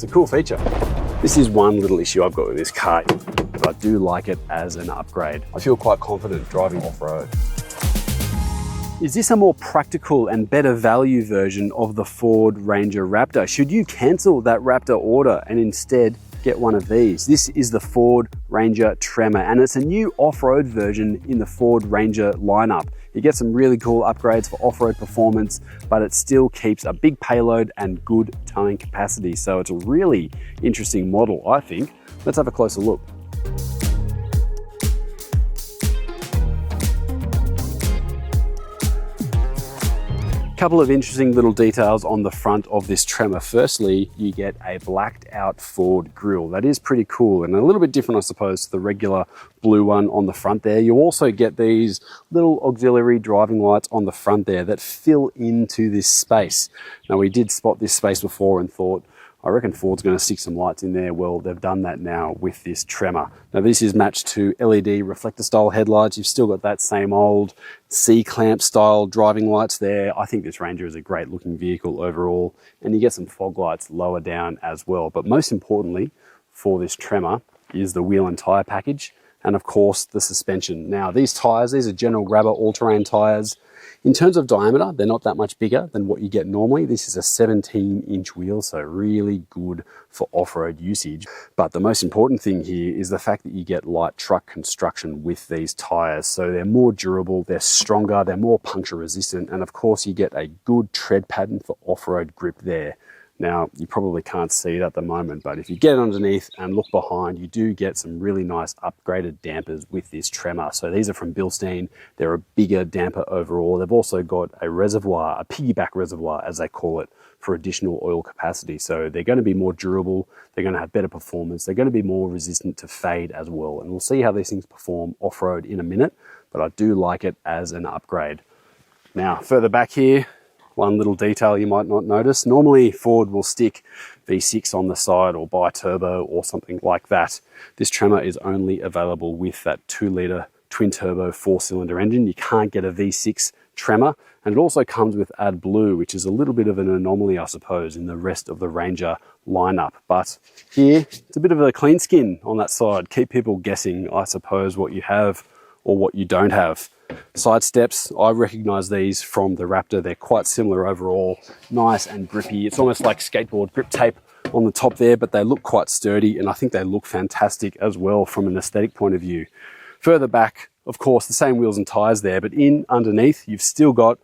It's a cool feature. This is one little issue I've got with this car, but I do like it as an upgrade. I feel quite confident driving off-road. Is this a more practical and better value version of the Ford Ranger Raptor? Should you cancel that Raptor order and instead get one of these? This is the Ford Ranger Tremor, and it's a new off-road version in the Ford Ranger lineup. You get some really cool upgrades for off-road performance, but it still keeps a big payload and good towing capacity. So it's a really interesting model, I think. Let's have a closer look. Couple of interesting little details on the front of this Tremor. Firstly, you get a blacked out Ford grille. That is pretty cool and a little bit different, I suppose, to the regular blue one on the front there. You also get these little auxiliary driving lights on the front there that fill into this space. Now, we did spot this space before and thought, I reckon Ford's going to stick some lights in there. Well, they've done that now with this Tremor. Now, this is matched to LED reflector style headlights. You've still got that same old C-clamp style driving lights there. I think this Ranger is a great looking vehicle overall, and you get some fog lights lower down as well. But most importantly for this Tremor is the wheel and tire package, and of course the suspension. Now, these tires, these are general grabber all-terrain tires. In terms of diameter, they're not that much bigger than what you get normally. This is a 17-inch wheel, so really good for off-road usage. But the most important thing here is the fact that you get light truck construction with these tires. So they're more durable, they're stronger, they're more puncture resistant, and of course you get a good tread pattern for off-road grip there. Now, you probably can't see it at the moment, but if you get underneath and look behind, you do get some really nice upgraded dampers with this Tremor. So these are from Bilstein. They're a bigger damper overall. They've also got a reservoir, a piggyback reservoir, as they call it, for additional oil capacity. So they're going to be more durable. They're going to have better performance. They're going to be more resistant to fade as well. And we'll see how these things perform off-road in a minute, but I do like it as an upgrade. Now, further back here, one little detail you might not notice. Normally Ford will stick V6 on the side or bi-turbo or something like that. This Tremor is only available with that 2-litre twin-turbo 4-cylinder engine. You can't get a V6 Tremor, and it also comes with AdBlue, which is a little bit of an anomaly, I suppose, in the rest of the Ranger lineup. But here, it's a bit of a clean skin on that side. Keep people guessing, I suppose, what you have or what you don't have. Side steps, I recognize these from the Raptor. They're quite similar overall, nice and grippy. It's almost like skateboard grip tape on the top there, but they look quite sturdy, and I think they look fantastic as well from an aesthetic point of view. Further back, of course, the same wheels and tires there, but underneath, you've still got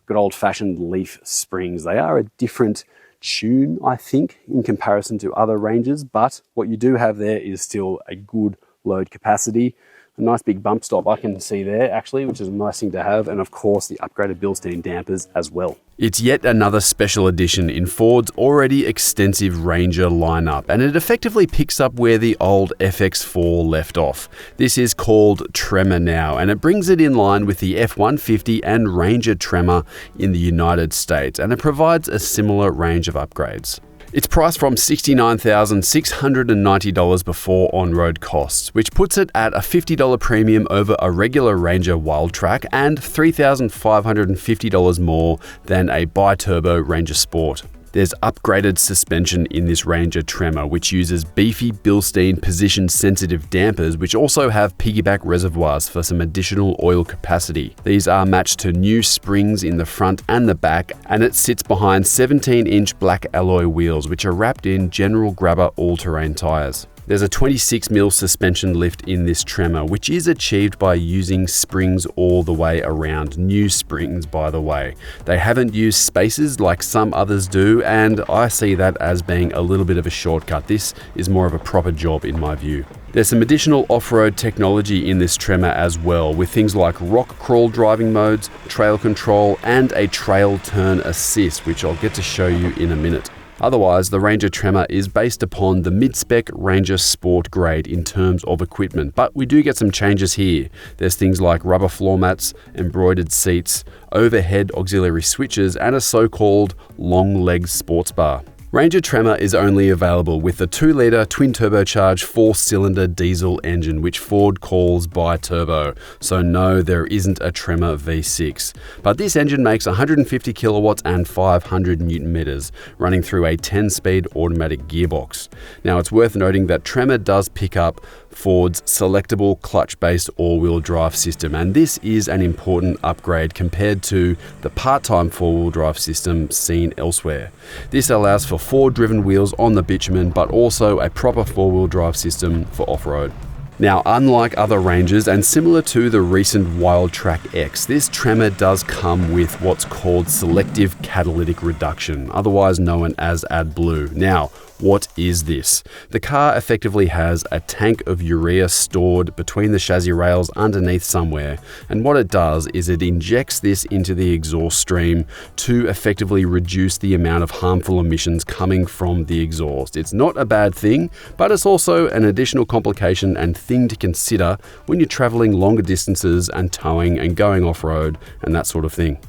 good old-fashioned leaf springs. They are a different tune, I think, in comparison to other Rangers, but what you do have there is still a good load capacity. A nice big bump stop I can see there, actually, which is a nice thing to have, and of course the upgraded Bilstein dampers as well. It's yet another special edition in Ford's already extensive Ranger lineup, and it effectively picks up where the old FX4 left off. This is called Tremor now, and it brings it in line with the F-150 and Ranger Tremor in the United States, and it provides a similar range of upgrades. It's priced from $69,690 before on-road costs, which puts it at a $50 premium over a regular Ranger Wildtrak and $3,550 more than a bi-turbo Ranger Sport. There's upgraded suspension in this Ranger Tremor, which uses beefy Bilstein position-sensitive dampers, which also have piggyback reservoirs for some additional oil capacity. These are matched to new springs in the front and the back, and it sits behind 17-inch black alloy wheels, which are wrapped in general grabber all-terrain tires. There's a 26mm suspension lift in this Tremor, which is achieved by using springs all the way around. New springs, by the way. They haven't used spacers like some others do, and I see that as being a little bit of a shortcut. This is more of a proper job in my view. There's some additional off-road technology in this Tremor as well, with things like rock crawl driving modes, trail control, and a trail turn assist, which I'll get to show you in a minute. Otherwise, the Ranger Tremor is based upon the mid-spec Ranger Sport grade in terms of equipment, but we do get some changes here. There's things like rubber floor mats, embroidered seats, overhead auxiliary switches, and a so-called long leg sports bar. Ranger Tremor is only available with the 2-litre twin-turbocharged 4-cylinder diesel engine, which Ford calls bi-turbo. So no, there isn't a Tremor V6. But this engine makes 150 kilowatts and 500 newton meters, running through a 10-speed automatic gearbox. Now, it's worth noting that Tremor does pick up Ford's selectable clutch-based all-wheel drive system, and this is an important upgrade compared to the part-time four-wheel drive system seen elsewhere. This allows for 4-driven wheels on the bitumen, but also a proper four-wheel drive system for off-road. Now, unlike other Rangers and similar to the recent Wildtrak X, this Tremor does come with what's called selective catalytic reduction, otherwise known as AdBlue. Now, what is this? The car effectively has a tank of urea stored between the chassis rails underneath somewhere, and what it does is it injects this into the exhaust stream to effectively reduce the amount of harmful emissions coming from the exhaust. It's not a bad thing, but it's also an additional complication and thing to consider when you're traveling longer distances and towing and going off-road and that sort of thing.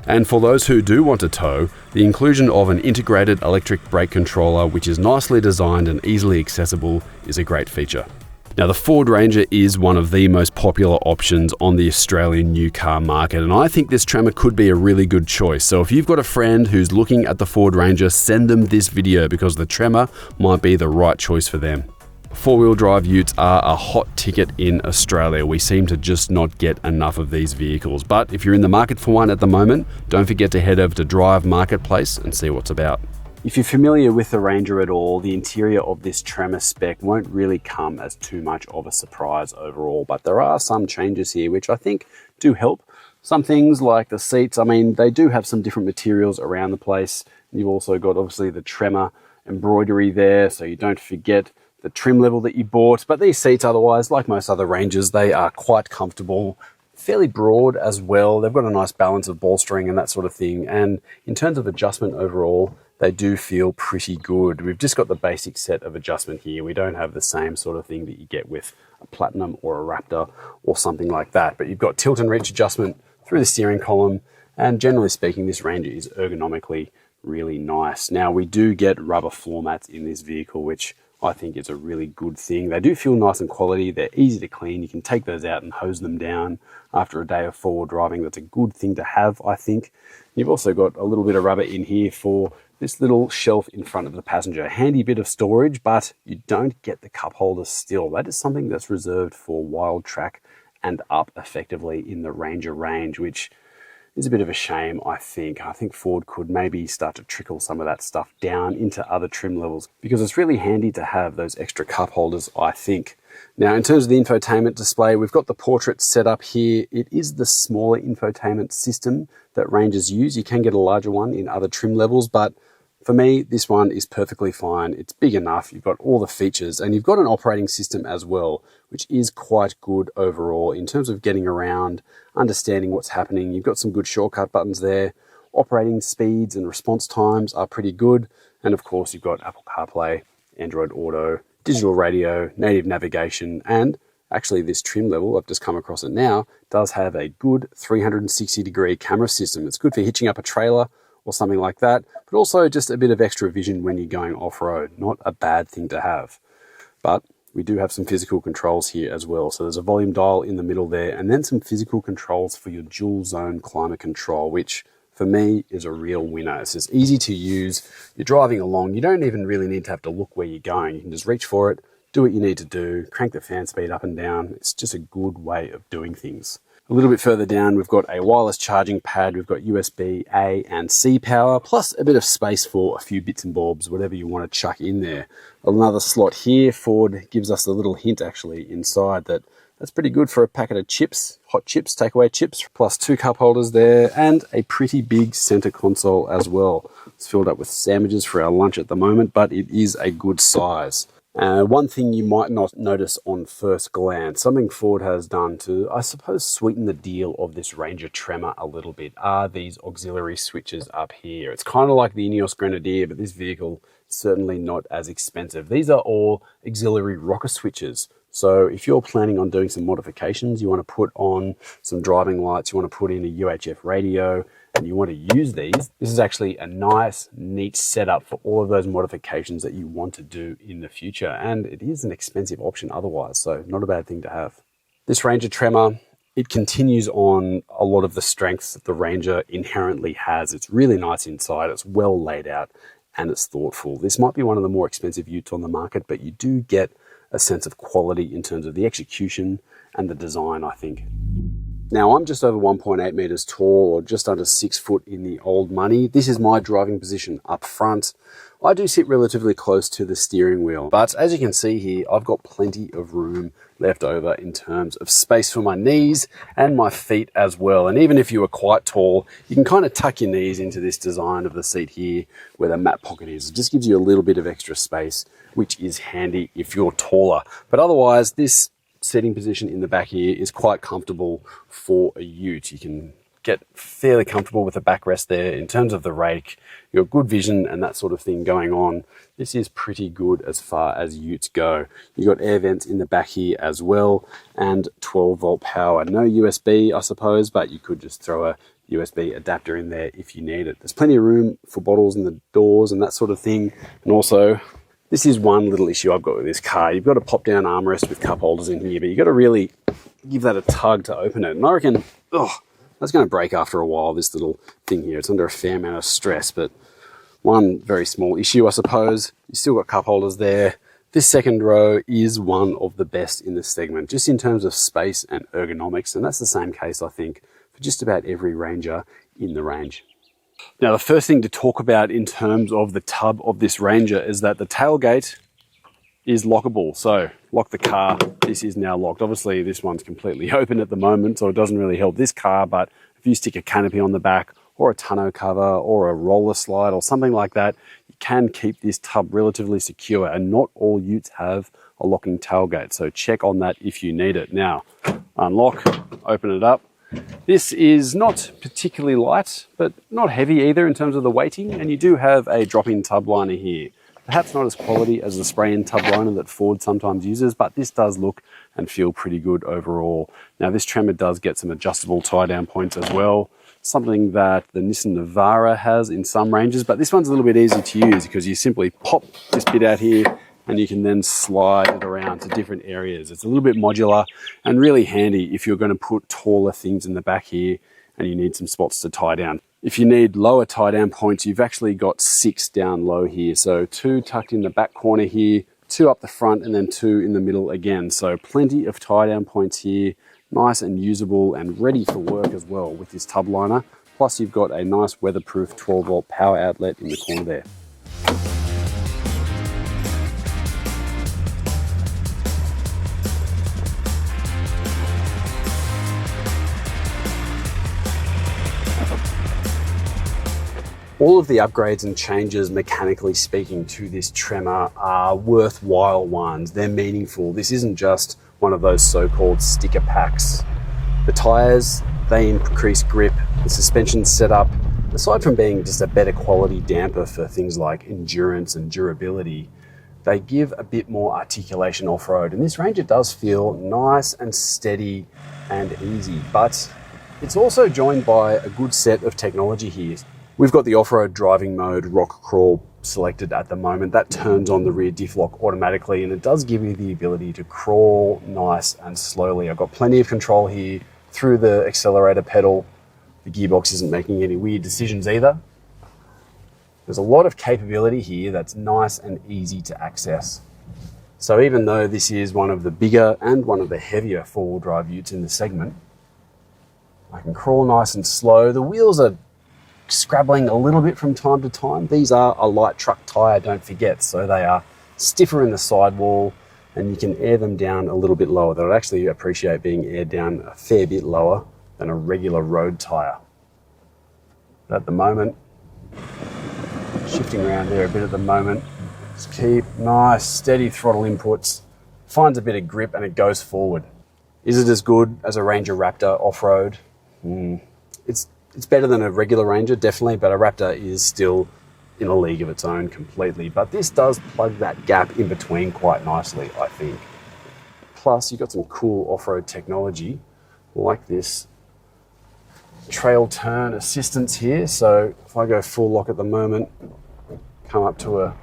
And for those who do want to tow, the inclusion of an integrated electric brake controller, which is nicely designed and easily accessible, is a great feature. Now, the Ford Ranger is one of the most popular options on the Australian new car market, and I think this Tremor could be a really good choice. So if you've got a friend who's looking at the Ford Ranger, send them this video because the Tremor might be the right choice for them. Four-wheel drive utes are a hot ticket in Australia. We seem to just not get enough of these vehicles. But if you're in the market for one at the moment, don't forget to head over to Drive Marketplace and see what's about. If you're familiar with the Ranger at all, the interior of this Tremor spec won't really come as too much of a surprise overall, but there are some changes here which I think do help. Some things like the seats, I mean, they do have some different materials around the place. You've also got obviously the Tremor embroidery there, so you don't forget the trim level that you bought. But these seats otherwise, like most other Rangers, they are quite comfortable, fairly broad as well. They've got a nice balance of bolstering and that sort of thing. And in terms of adjustment overall, they do feel pretty good. We've just got the basic set of adjustment here. We don't have the same sort of thing that you get with a Platinum or a Raptor or something like that. But you've got tilt and reach adjustment through the steering column. And generally speaking, this Ranger is ergonomically really nice. Now, we do get rubber floor mats in this vehicle, which I think is a really good thing. They do feel nice and quality. They're easy to clean. You can take those out and hose them down after a day of forward driving. That's a good thing to have, I think. You've also got a little bit of rubber in here for this little shelf in front of the passenger. Handy bit of storage, but you don't get the cup holders still. That is something that's reserved for Wildtrak and up effectively in the Ranger range, which is a bit of a shame, I think. I think Ford could maybe start to trickle some of that stuff down into other trim levels because it's really handy to have those extra cup holders, I think. Now, in terms of the infotainment display, we've got the portrait set up here. It is the smaller infotainment system that Rangers use. You can get a larger one in other trim levels, but for me, this one is perfectly fine. It's big enough. You've got all the features and you've got an operating system as well, which is quite good overall in terms of getting around, understanding what's happening. You've got some good shortcut buttons there. Operating speeds and response times are pretty good. And of course, you've got Apple CarPlay, Android Auto, digital radio, native navigation, and actually this trim level, I've just come across it now, does have a good 360-degree camera system. It's good for hitching up a trailer or something like that, but also just a bit of extra vision when you're going off-road. Not a bad thing to have. But we do have some physical controls here as well. So there's a volume dial in the middle there, and then some physical controls for your dual zone climate control, which for me is a real winner. It's just easy to use. You're driving along. You don't even really need to have to look where you're going. You can just reach for it, do what you need to do, crank the fan speed up and down. It's just a good way of doing things. A little bit further down, we've got a wireless charging pad. We've got USB A and C power, plus a bit of space for a few bits and bobs, whatever you want to chuck in there. Another slot here. Ford gives us a little hint actually inside that's pretty good for a packet of chips, hot chips, takeaway chips, plus 2 cup holders there, and a pretty big center console as well. It's filled up with sandwiches for our lunch at the moment, but it is a good size. One thing you might not notice on first glance, something Ford has done to, I suppose, sweeten the deal of this Ranger Tremor a little bit, are these auxiliary switches up here. It's kind of like the Ineos Grenadier, but this vehicle is certainly not as expensive. These are all auxiliary rocker switches. So if you're planning on doing some modifications, you want to put on some driving lights, you want to put in a UHF radio, and you want to use these, this is actually a nice, neat setup for all of those modifications that you want to do in the future. And it is an expensive option otherwise, so not a bad thing to have. This Ranger Tremor, it continues on a lot of the strengths that the Ranger inherently has. It's really nice inside, it's well laid out, and it's thoughtful. This might be one of the more expensive utes on the market, but you do get a sense of quality in terms of the execution and the design, I think. Now, I'm just over 1.8 meters tall, or just under 6 foot in the old money. This is my driving position up front. I do sit relatively close to the steering wheel, but as you can see here, I've got plenty of room left over in terms of space for my knees and my feet as well. And even if you are quite tall, you can kind of tuck your knees into this design of the seat here where the mat pocket is. It just gives you a little bit of extra space, which is handy if you're taller. But otherwise, this seating position in the back here is quite comfortable for a ute. You can get fairly comfortable with the backrest there. In terms of the rake, you've got good vision and that sort of thing going on. This is pretty good as far as utes go. You've got air vents in the back here as well, and 12 volt power. No USB, I suppose, but you could just throw a USB adapter in there if you need it. There's plenty of room for bottles in the doors and that sort of thing. And also, this is one little issue I've got with this car. You've got a pop down armrest with cup holders in here, but you've got to really give that a tug to open it. And I reckon, that's going to break after a while, this little thing here. It's under a fair amount of stress, but one very small issue, I suppose. You still got cup holders there. This second row is one of the best in this segment, just in terms of space and ergonomics. And that's the same case, I think, for just about every Ranger in the range. Now, the first thing to talk about in terms of the tub of this Ranger is that the tailgate is lockable. So lock the car, this is now locked. Obviously this one's completely open at the moment, so it doesn't really help this car, but if you stick a canopy on the back or a tonneau cover or a roller slide or something like that, you can keep this tub relatively secure, and not all utes have a locking tailgate. So check on that if you need it. Now, unlock, open it up. This is not particularly light, but not heavy either in terms of the weighting, and you do have a drop-in tub liner here. Perhaps not as quality as the spray-in tub liner that Ford sometimes uses, but this does look and feel pretty good overall. Now, this Tremor does get some adjustable tie-down points as well, something that the Nissan Navara has in some ranges, but this one's a little bit easy to use because you simply pop this bit out here and you can then slide it around to different areas. It's a little bit modular and really handy if you're going to put taller things in the back here and you need some spots to tie down. If you need lower tie down points, you've actually got 6 down low here. So 2 tucked in the back corner here, 2 up the front, and then 2 in the middle again. So plenty of tie down points here, nice and usable and ready for work as well with this tub liner. Plus you've got a nice weatherproof 12 volt power outlet in the corner there. All of the upgrades and changes, mechanically speaking, to this Tremor are worthwhile ones. They're meaningful. This isn't just one of those so-called sticker packs. The tyres, they increase grip. The suspension setup, aside from being just a better quality damper for things like endurance and durability, they give a bit more articulation off-road. And this Ranger does feel nice and steady and easy, but it's also joined by a good set of technology here. We've got the off-road driving mode, rock crawl, selected at the moment. That turns on the rear diff lock automatically, and it does give you the ability to crawl nice and slowly. I've got plenty of control here through the accelerator pedal. The gearbox isn't making any weird decisions either. There's a lot of capability here that's nice and easy to access. So even though this is one of the bigger and one of the heavier four-wheel drive utes in the segment, I can crawl nice and slow. The wheels are scrabbling a little bit from time to time. These are a light truck tyre, don't forget, so they are stiffer in the sidewall and you can air them down a little bit lower. They'll actually appreciate being aired down a fair bit lower than a regular road tyre. But at the moment, shifting around there a bit at the moment, just keep nice steady throttle inputs, finds a bit of grip and it goes forward. Is it as good as a Ranger Raptor off-road? It's better than a regular Ranger, definitely, but a Raptor is still in a league of its own completely. But this does plug that gap in between quite nicely, I think. Plus, you've got some cool off-road technology like this trail turn assistance here. So if I go full lock at the moment, come up to a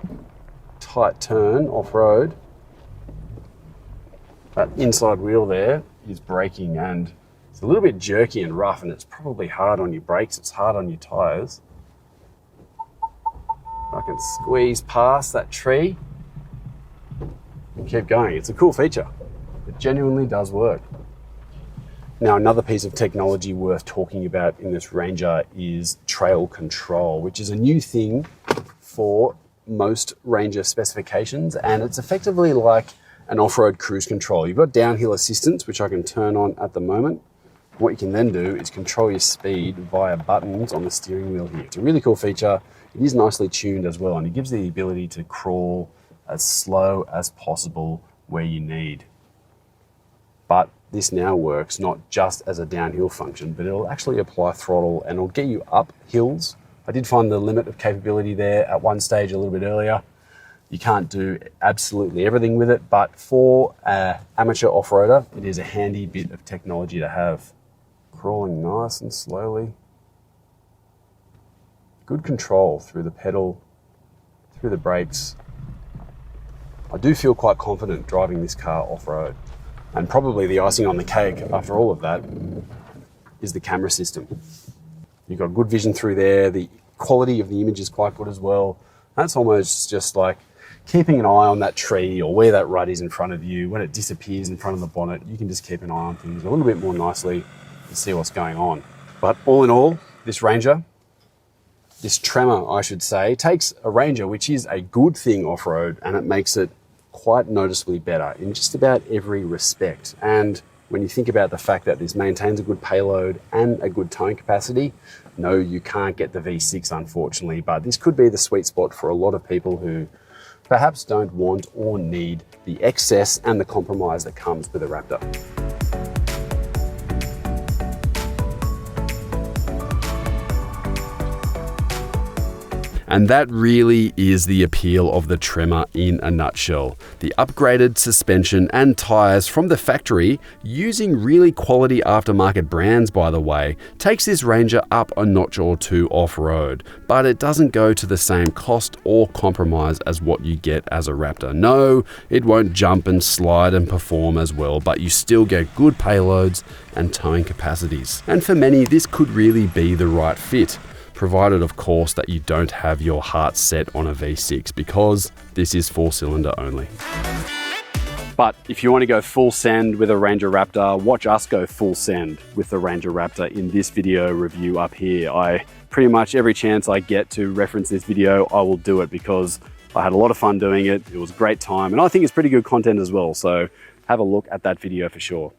tight turn off-road, that inside wheel there is braking, and it's a little bit jerky and rough, and it's probably hard on your brakes, it's hard on your tires. I can squeeze past that tree and keep going. It's a cool feature. It genuinely does work. Now, another piece of technology worth talking about in this Ranger is trail control, which is a new thing for most Ranger specifications, and it's effectively like an off-road cruise control. You've got downhill assistance, which I can turn on at the moment. What you can then do is control your speed via buttons on the steering wheel here. It's a really cool feature. It is nicely tuned as well, and it gives the ability to crawl as slow as possible where you need. But this now works not just as a downhill function, but it'll actually apply throttle and it'll get you up hills. I did find the limit of capability there at one stage a little bit earlier. You can't do absolutely everything with it, but for an amateur off-roader, it is a handy bit of technology to have. Crawling nice and slowly. Good control through the pedal, through the brakes. I do feel quite confident driving this car off-road. And probably the icing on the cake after all of that is the camera system. You've got good vision through there. The quality of the image is quite good as well. That's almost just like keeping an eye on that tree or where that rut is in front of you. When it disappears in front of the bonnet, you can just keep an eye on things a little bit more nicely to see what's going on. But all in all, this Ranger, this Tremor, I should say, takes a Ranger, which is a good thing off-road, and it makes it quite noticeably better in just about every respect. And when you think about the fact that this maintains a good payload and a good towing capacity, no, you can't get the V6, unfortunately, but this could be the sweet spot for a lot of people who perhaps don't want or need the excess and the compromise that comes with a Raptor. And that really is the appeal of the Tremor in a nutshell. The upgraded suspension and tyres from the factory, using really quality aftermarket brands by the way, takes this Ranger up a notch or two off-road, but it doesn't go to the same cost or compromise as what you get as a Raptor. No, it won't jump and slide and perform as well, but you still get good payloads and towing capacities. And for many, this could really be the right fit, provided of course that you don't have your heart set on a V6, because this is 4-cylinder only. But if you want to go full send with a Ranger Raptor, watch us go full send with the Ranger Raptor in this video review up here. I pretty much every chance I get to reference this video, I will do it, because I had a lot of fun doing it. It was a great time, and I think it's pretty good content as well. So have a look at that video for sure.